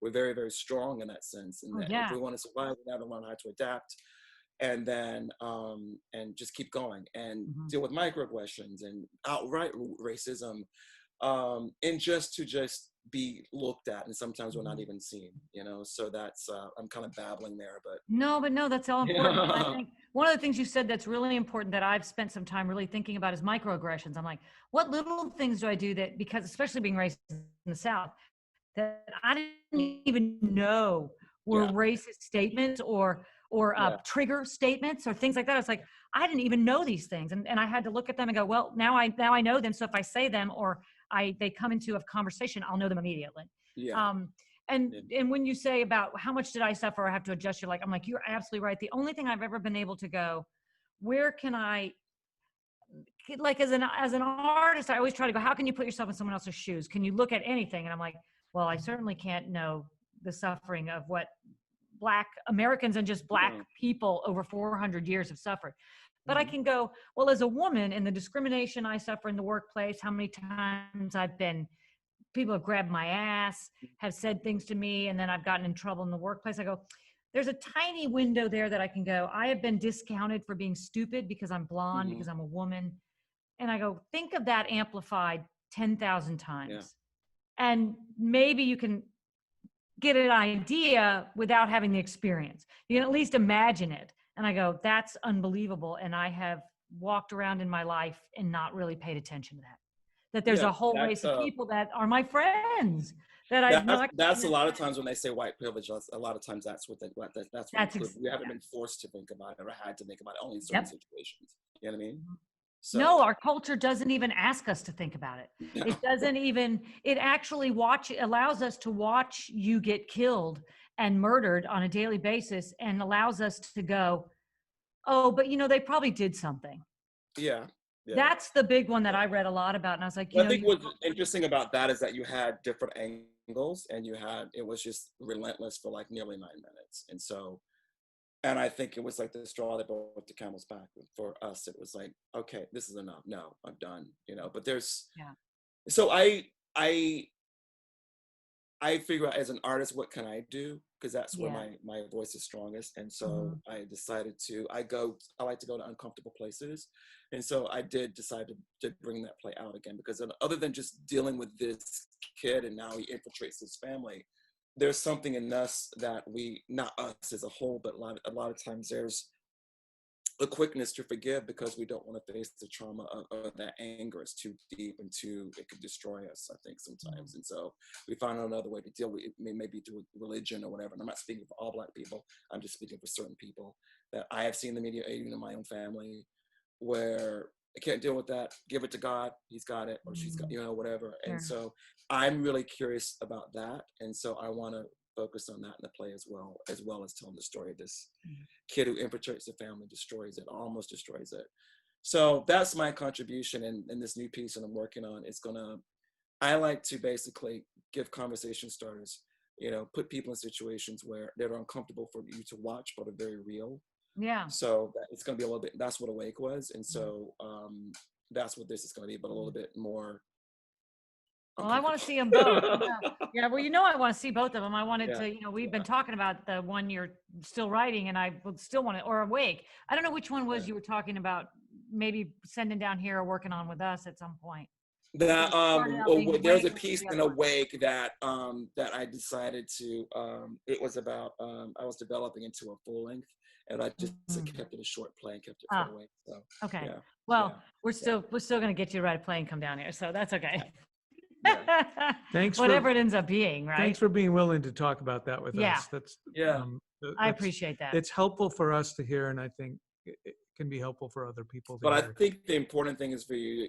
we're very, very strong in that sense. And that if we want to survive, we have to learn how to adapt and then, and just keep going and deal with microaggressions and outright racism, and just be looked at, and sometimes we're not even seen, so that's I'm kind of babbling there, but no, that's all important. I think one of the things you said that's really important that I've spent some time really thinking about is microaggressions. I'm like, what little things do I do that, because especially being raised in the South, that I didn't even know were racist statements or trigger statements or things like that. It's like, I didn't even know these things. And I had to look at them and go, well, now I know them. So if I say them or they come into a conversation, I'll know them immediately. And when you say about how much did I suffer, I have to adjust, I'm like, you're absolutely right. The only thing I've ever been able to go, where can I, like as an artist, I always try to go, how can you put yourself in someone else's shoes? Can you look at anything? And I'm like, well, I certainly can't know the suffering of what Black Americans and just Black people over 400 years have suffered. But I can go, well, as a woman, and the discrimination I suffer in the workplace, how many times people have grabbed my ass, have said things to me, and then I've gotten in trouble in the workplace. I go, there's a tiny window there that I can go, I have been discounted for being stupid because I'm blonde, because I'm a woman. And I go, think of that amplified 10,000 times. And maybe you can get an idea without having the experience. You can at least imagine it. And I go, that's unbelievable. And I have walked around in my life and not really paid attention to that. That there's a whole race of people that are my friends that I've not. That's a lot of times when they say white privilege, a lot of times that's what we haven't been forced to think about it or had to think about it only in certain situations. You know what I mean? So. No, our culture doesn't even ask us to think about it. No. It doesn't even, it actually allows us to watch you get killed and murdered on a daily basis and allows us to go, oh, but they probably did something. Yeah. That's the big one that I read a lot about. And I was like, I think what's interesting about that is that you had different angles and it was just relentless for like nearly 9 minutes. And so, and I think it was like the straw that broke the camel's back. For us, it was like, okay, this is enough. No, I'm done. But there's, so I figure out as an artist, what can I do? because that's where Yeah. my voice is strongest. And so I decided I like to go to uncomfortable places. And so I did decide to bring that play out again, because other than just dealing with this kid and now he infiltrates his family, there's something in us that not us as a whole, but a lot of times there's a quickness to forgive because we don't want to face the trauma of that anger. Is too deep and it could destroy us, I think, sometimes. And so we found another way to deal with it, maybe through religion or whatever. And I'm not speaking for all Black people. I'm just speaking for certain people that I have seen the media, even in my own family, where I can't deal with that. Give it to God. He's got it, or she's got, whatever. And so I'm really curious about that. And so I want to focus on that in the play as well as telling the story of this kid who infiltrates the family, destroys it, almost destroys it. So that's my contribution in this new piece that I'm working on. I like to basically give conversation starters, put people in situations where they're uncomfortable for you to watch, but are very real. Yeah. So it's going to be a little bit, that's what Awake was. And so that's what this is going to be, but a little bit more. Well, I want to see them both. Yeah. Well, I want to see both of them. I wanted to, we've been talking about the one you're still writing, and I would still want to, or Awake. I don't know which one was you were talking about, maybe sending down here or working on with us at some point. That there's a piece in Awake that I decided to. It was about I was developing into a full length, and I just kept it a short play and kept it for Awake. So okay. Yeah. Well, we're still going to get you to write a play and come down here, so that's okay. Thanks. Whatever it ends up being, right? Thanks for being willing to talk about that with us. That's I appreciate that. It's helpful for us to hear, and I think it can be helpful for other people to hear. I think the important thing is for you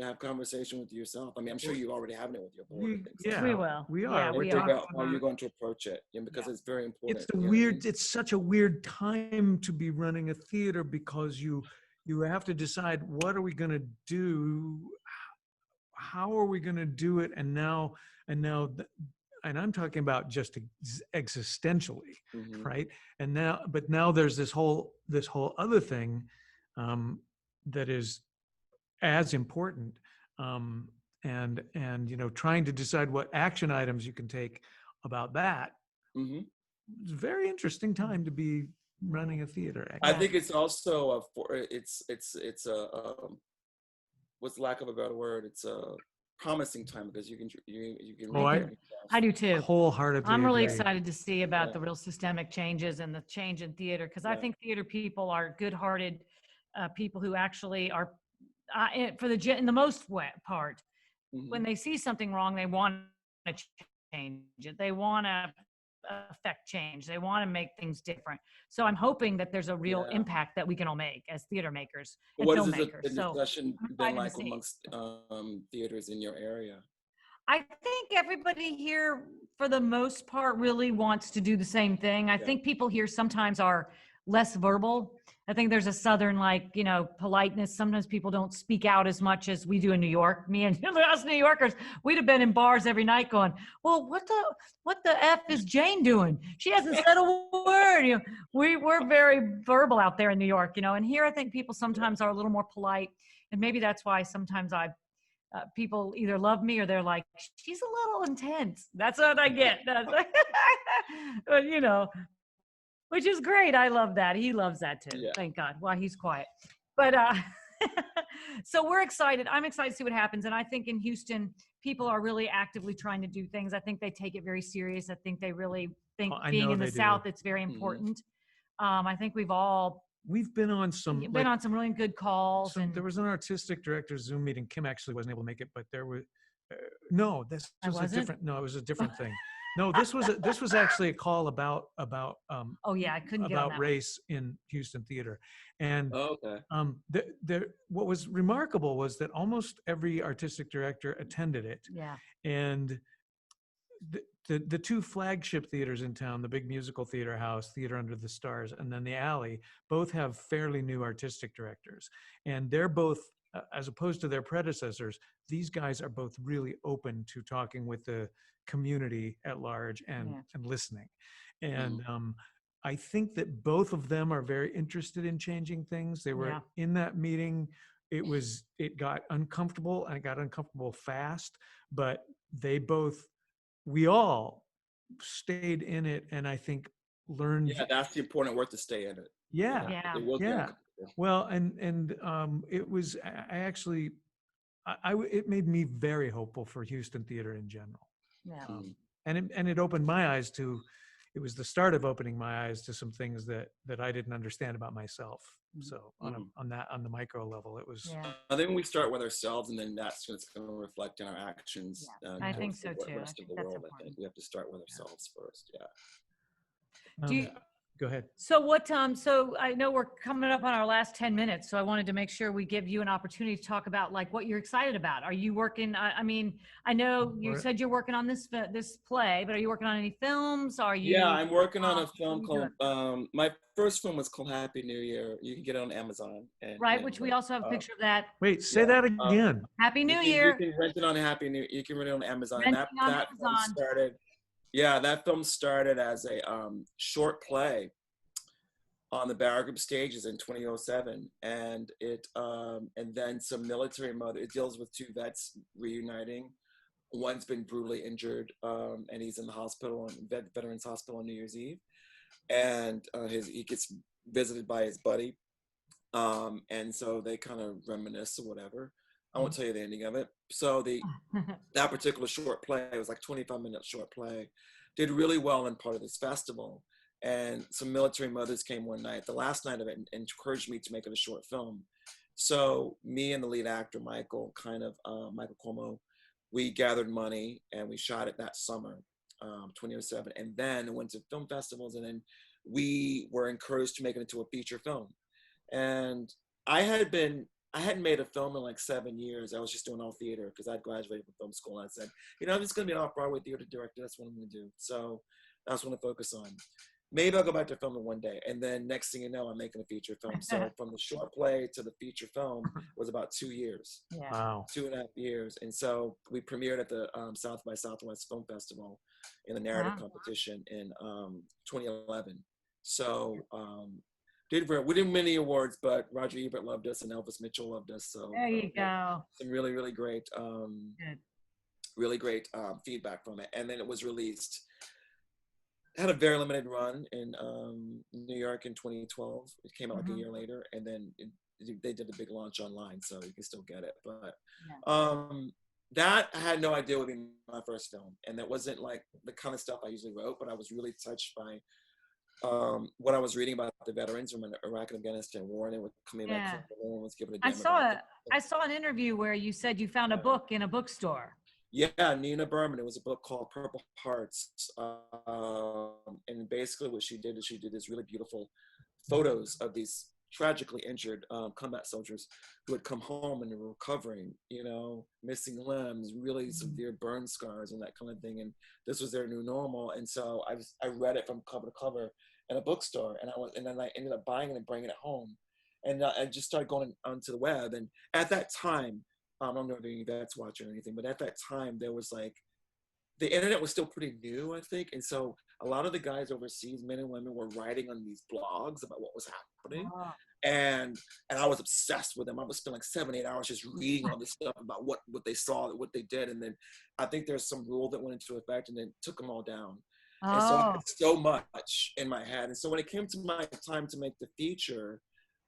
have conversation with yourself. I mean, I'm sure you're already having it with your board. We will. We are. We figure out how you're going to approach it, because it's very important. It's such a weird time to be running a theater, because you have to decide, what are we going to do? How are we going to do it? And I'm talking about just existentially, right? And now there's this whole other thing that is as important, and trying to decide what action items you can take about that. It's a very interesting time to be running a theater. I think it's also what's lack of a better word, it's a promising time, because you can I do too. Wholeheartedly I'm really agree. excited to see about the real systemic changes and the change in theater, because I think theater people are good-hearted people who actually are in the most part, when they see something wrong, they want to change it. They want to affect change. They want to make things different. So I'm hoping that there's a real impact that we can all make as theater makers and filmmakers. What has the discussion been like amongst theaters in your area? I think everybody here, for the most part, really wants to do the same thing. I think people here sometimes are less verbal. I think there's a Southern, politeness. Sometimes people don't speak out as much as we do in New York. Me and us New Yorkers, we'd have been in bars every night going, well, what the F is Jane doing? She hasn't said a word. We're very verbal out there in New York, and here I think people sometimes are a little more polite. And maybe that's why sometimes people either love me or they're like, she's a little intense. That's what I get. But, which is great. I love that. He loves that too. Yeah. Thank God. Well, he's quiet. But so we're excited. I'm excited to see what happens. And I think in Houston, people are really actively trying to do things. I think they take it very serious. I think they really think being in the South, it's very important. I think we've been on some really good calls. There was an artistic director Zoom meeting. Kim actually wasn't able to make it, but there were it was a different thing. No, this was actually a call about I couldn't get on that race in Houston theater. And what was remarkable was that almost every artistic director attended it. Yeah. And the two flagship theaters in town, the big musical theater house, Theater Under the Stars, and then the Alley, both have fairly new artistic directors. And they're both, as opposed to their predecessors, these guys are both really open to talking with the community at large and listening. And I think that both of them are very interested in changing things. They were in that meeting. It got uncomfortable, and it got uncomfortable fast, but we all stayed in it, and I think learned. Yeah, that's the important word, to stay in it. Yeah. Yeah. It will be Yeah. uncomfortable. Well, and it was, I actually, it made me very hopeful for Houston theater in general. Yeah. And it opened my eyes to, it was the start of opening my eyes to some things that I didn't understand about myself. So on the micro level, it was. Yeah. I think we start with ourselves, and then that's what's going to reflect in our actions. I think towards so the too. rest I of the think that's world. I important. think we have to start with ourselves first. Yeah. Do you, Go ahead. so what, so I know we're coming up on our last 10 minutes, so I wanted to make sure we give you an opportunity to talk about like what you're excited about. Are you working, I mean, I know you said you're working on this play, but are you working on any films? Are you? Yeah, I'm working on a what film are you called, my first film was called Happy New Year. You can get it on Amazon. Right, which we also have a picture of that. Wait, say that again. Happy New You Year. can rent it on you can rent it on Amazon. And Renting on that film Amazon. started, that film started as a short play on the Barrow Group stages in 2007, and and then some military mother. It deals with two vets reuniting. One's been brutally injured, and he's in the hospital, Veterans Hospital on New Year's Eve, and he gets visited by his buddy, and so they kind of reminisce or whatever. I won't tell you the ending of it. So that particular short play, it was like 25-minute short play, did really well in part of this festival. And some military mothers came one night, the last night of it, and encouraged me to make it a short film. So me and the lead actor, Michael 𝗕𝗲𝗋, we gathered money and we shot it that summer, 2007, and then went to film festivals, and then we were encouraged to make it into a feature film. And I hadn't made a film in like 7 years. I was just doing all theater because I'd graduated from film school, and I said, I'm just going to be an off-Broadway theater director. That's what I'm going to do. So that's what I focus on. Maybe I'll go back to filming one day. And then next thing you know, I'm making a feature film. So from the short play to the feature film was about 2 years. Yeah. Wow. 2.5 years. And so we premiered at the South by Southwest Film Festival in the narrative competition in 2011. So we didn't win any awards, but Roger Ebert loved us and Elvis Mitchell loved us. So There you go. some really, really great, feedback from it. And then it was released. Had a very limited run in New York in 2012. It came out like a year later, and then they did a big launch online, so you can still get it. But that I had no idea would be my first film, and that wasn't like the kind of stuff I usually wrote. But I was really touched by what I was reading about the veterans from Iraq and Afghanistan war, and it was coming back. Was given a I saw an interview where you said you found a book in a bookstore. Yeah, Nina Berman. It was a book called Purple Hearts. And basically what she did is she did these really beautiful photos of these tragically injured combat soldiers who had come home and were recovering, missing limbs, really severe burn scars and that kind of thing. And this was their new normal. And so I read it from cover to cover in a bookstore, and then I ended up buying it and bringing it home. And I just started going onto the web. And at that time, I don't know if any vets watch or anything, but at that time there was like, the internet was still pretty new, I think. And so a lot of the guys overseas, men and women, were writing on these blogs about what was happening. And I was obsessed with them. I was spending like 7-8 hours just reading all this stuff about what they saw, what they did. And then I think there's some rule that went into effect and then took them all down. And so I had so much in my head. And so when it came to my time to make the feature,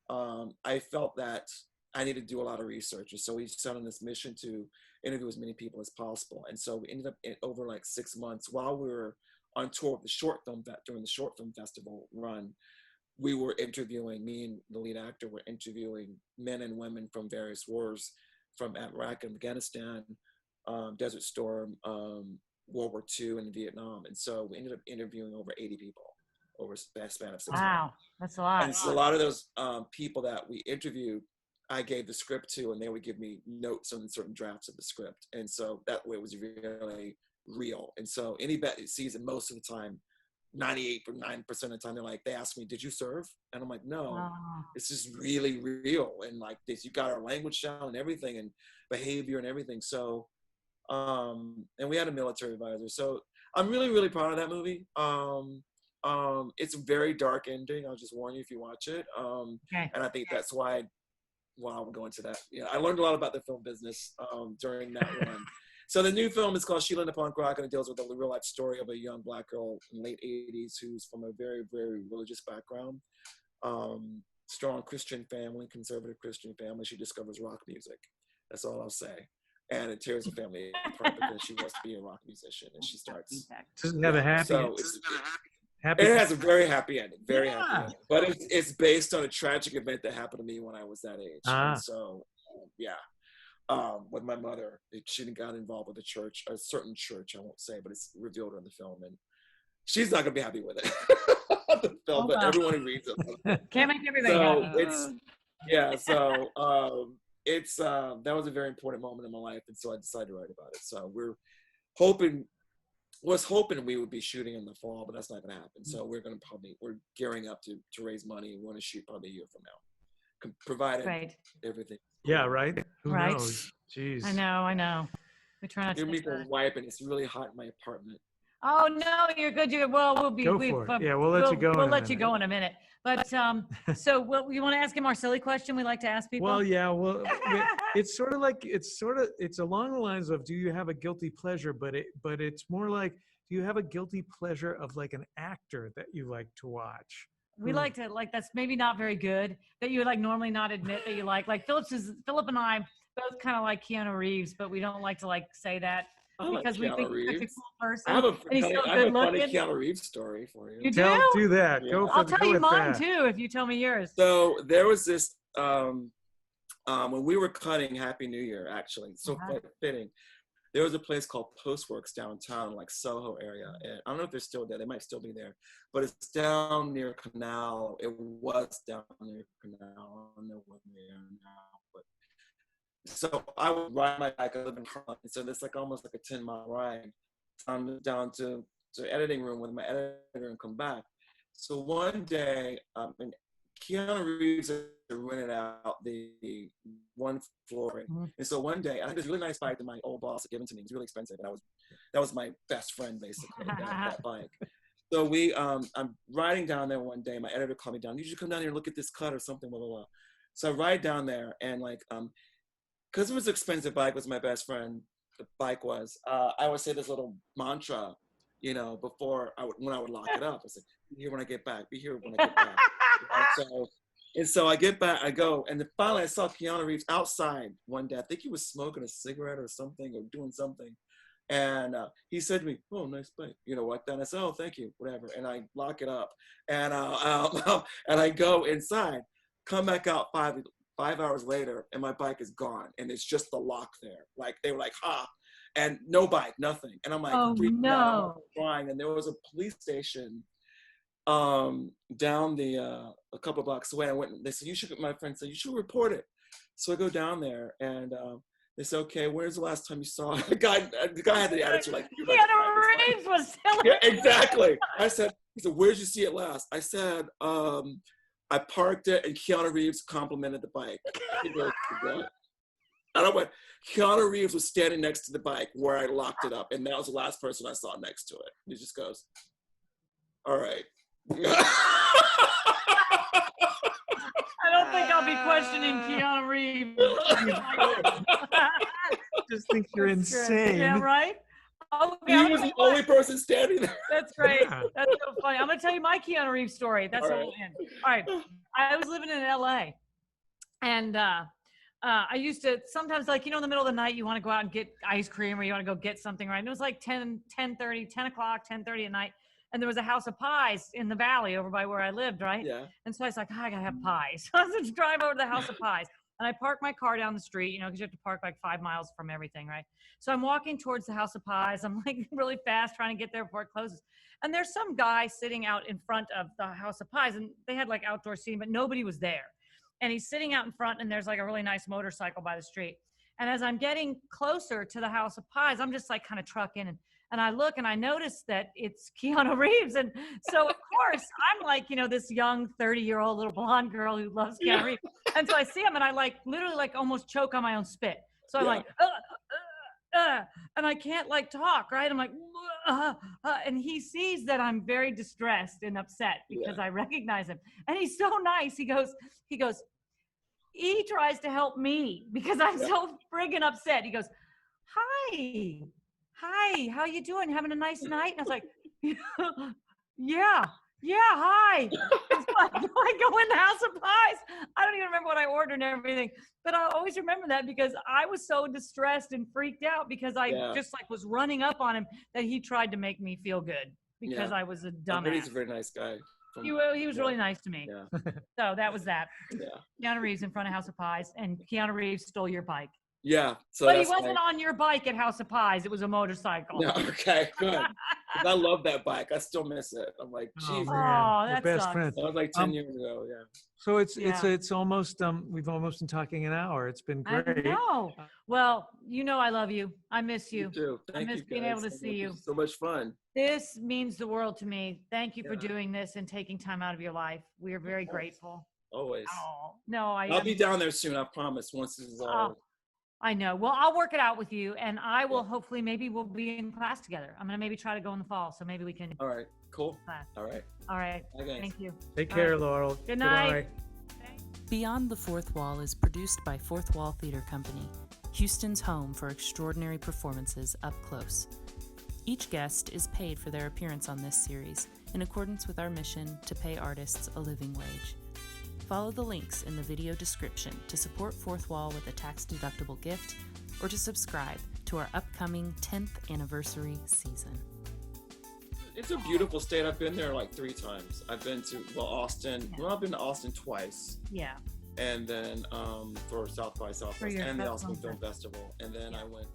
I felt that I needed to do a lot of research. And so we set on this mission to interview as many people as possible. And so we ended up over like 6 months while we were on tour with the short film, during the short film festival run, we were interviewing, me and the lead actor were interviewing men and women from various wars, from Iraq and Afghanistan, Desert Storm, World War II, and Vietnam. And so we ended up interviewing over 80 people over a span of 6 months. Wow, that's a lot. And so a lot of those people that we interviewed, I gave the script to, and they would give me notes on certain drafts of the script. And so that way it was really real. And so any vet that sees it, most of the time, 98.9% of the time, they're like, they ask me, did you serve? And I'm like, no, it's just really real. And like this, you got our language down and everything, and behavior and everything. So, and we had a military advisor. So I'm really, really proud of that movie. It's a very dark ending. I'll just warn you if you watch it. And I think that's why, I'll go into that. I learned a lot about the film business during that run. So the new film is called Sheila The Punk Rock, and it deals with the real life story of a young Black girl in the late 80s who's from a very, very religious background. Strong Christian family, conservative Christian family. She discovers rock music. That's all I'll say. And it tears the family apart because she wants to be a rock musician, and she starts. Doesn't have a happy. So happy. It has a very happy ending, very happy ending. But it's based on a tragic event that happened to me when I was that age. And so, with my mother, she got involved with a church, a certain church, I won't say, but it's revealed in the film, and she's not gonna be happy with it. The film, but everyone who reads it can't make everybody happy. That was a very important moment in my life, and so I decided to write about it. So we're hoping we would be shooting in the fall, but that's not going to happen. So we're gearing up to raise money. We want to shoot probably a year from now, provided everything. Yeah, right. Who right. knows? Jeez. I know. We try not to. Give me the wipe, and it's really hot in my apartment. Oh no, you're good. We'll be. Go for it. Yeah, we'll let you go. We'll let you go in a minute. But so you want to ask him our silly question we like to ask people? Well, yeah. Well, it's along the lines of, do you have a guilty pleasure? But it's more like, do you have a guilty pleasure of like an actor that you like to watch? We like to that's maybe not very good, that you would like normally not admit that you like. Like Philip and I both kind of like Keanu Reeves, but we don't like to like say that. Because we think he's such a cool person. I have a funny Keanu Reeves story for you. You do? Do that. Yeah. I'll tell you mine too if you tell me yours. So there was this when we were cutting Happy New Year, actually, so quite fitting. There was a place called Postworks downtown, like Soho area, and I don't know if they're still there. They might still be there, but it's down near Canal. It was down near Canal. I don't know what they are now, but. So I would ride my bike. I live in Harlem, so it's like almost like a 10-mile ride down to editing room with my editor and come back. So one day, and Keanu Reeves had rented out the one floor, and so one day I had this really nice bike that my old boss had given to me. It was really expensive, and that was my best friend basically. that bike. So I'm riding down there one day. My editor called me down. You should come down here and look at this cut or something. Blah blah blah. So I ride down there and because it was an expensive bike, was my best friend, the bike was, I would say this little mantra, before when I would lock it up. I said, be here when I get back, be here when I get back. So I get back, I go, and then finally I saw Keanu Reeves outside one day. I think he was smoking a cigarette or something, or doing something. And he said to me, oh, nice bike, like that. And I said, oh, thank you, whatever. And I lock it up, and I go inside, come back out 5 hours later, and my bike is gone, and it's just the lock there. Like they were like, and no bike, nothing. And I'm like, oh no, crying. And there was a police station down a couple of blocks away. I went, and they said, my friend said, you should report it. So I go down there, and they said, okay, where's the last time you saw it? The guy had the attitude like, Keanu Reeves was still. Yeah, exactly. He said, where'd you see it last? I said, I parked it, and Keanu Reeves complimented the bike. He goes, what? And I went, Keanu Reeves was standing next to the bike where I locked it up, and that was the last person I saw next to it. He just goes, all right. I don't think I'll be questioning Keanu Reeves. Just think you're insane. Yeah, right? He was the only person standing there. That's great. That's so funny. I'm going to tell you my Keanu Reeves story. That's how we'll end. All right. I was living in LA, and I used to sometimes, in the middle of the night, you want to go out and get ice cream, or you want to go get something, right? And it was like 10 o'clock, 10:30 at night. And there was a house of pies in the valley over by where I lived, right? Yeah. And so I was like, I got to have pies. So I was just drive over to the house of pies. And I parked my car down the street, because you have to park like 5 miles from everything, right? So I'm walking towards the house of pies. I'm like really fast trying to get there before it closes. And there's some guy sitting out in front of the house of pies, and they had like outdoor seating, but nobody was there. And he's sitting out in front, and there's like a really nice motorcycle by the street. And as I'm getting closer to the house of pies, I'm just like kind of trucking, and I look and I notice that it's Keanu Reeves. And so of course I'm like, this young 30-year-old little blonde girl who loves Keanu Reeves. And so I see him, and I literally almost choke on my own spit. So I'm like, and I can't talk, right? I'm like, and he sees that I'm very distressed and upset because I recognize him. And he's so nice. He goes, he tries to help me because I'm so friggin' upset. He goes, hi, hi, how you doing? Having a nice night? And I was like, yeah, hi. So I go in the House of Pies. I don't even remember what I ordered and everything, but I always remember that because I was so distressed and freaked out because I just like was running up on him that he tried to make me feel good because I was a dumbass. He's a very nice guy. He was really nice to me. Yeah. So that was that. Yeah. Keanu Reeves in front of House of Pies, and Keanu Reeves stole your bike. Yeah. So but he wasn't on your bike at House of Pies. It was a motorcycle. No, okay, good. I love that bike. I still miss it. I'm like, geez. Oh, that best sucks. friend. That was like 10 years ago. Yeah. So it's almost we've almost been talking an hour. It's been great. I know. Well, I love you. I miss you. You too. Thank I miss you being able to see you. So much fun. This means the world to me. Thank you for doing this and taking time out of your life. We are very grateful. Always. Oh, no, I'll be down there soon. I promise. Once this is all. I know. Well, I'll work it out with you, and I will hopefully maybe we'll be in class together. I'm gonna maybe try to go in the fall, so maybe we can. All right. Cool. Class. All right. All right. Okay. Thank you. Take care, Laurel. Good night. Goodbye. Beyond the Fourth Wall is produced by Fourth Wall Theatre Company, Houston's home for extraordinary performances up close. Each guest is paid for their appearance on this series in accordance with our mission to pay artists a living wage. Follow the links in the video description to support Fourth Wall with a tax-deductible gift or to subscribe to our upcoming 10th anniversary season. It's a beautiful state. I've been there like 3 times. I've been to Austin. Well, I've been to Austin twice. Yeah. And then for South by Southwest and the Austin Film Festival. And then I went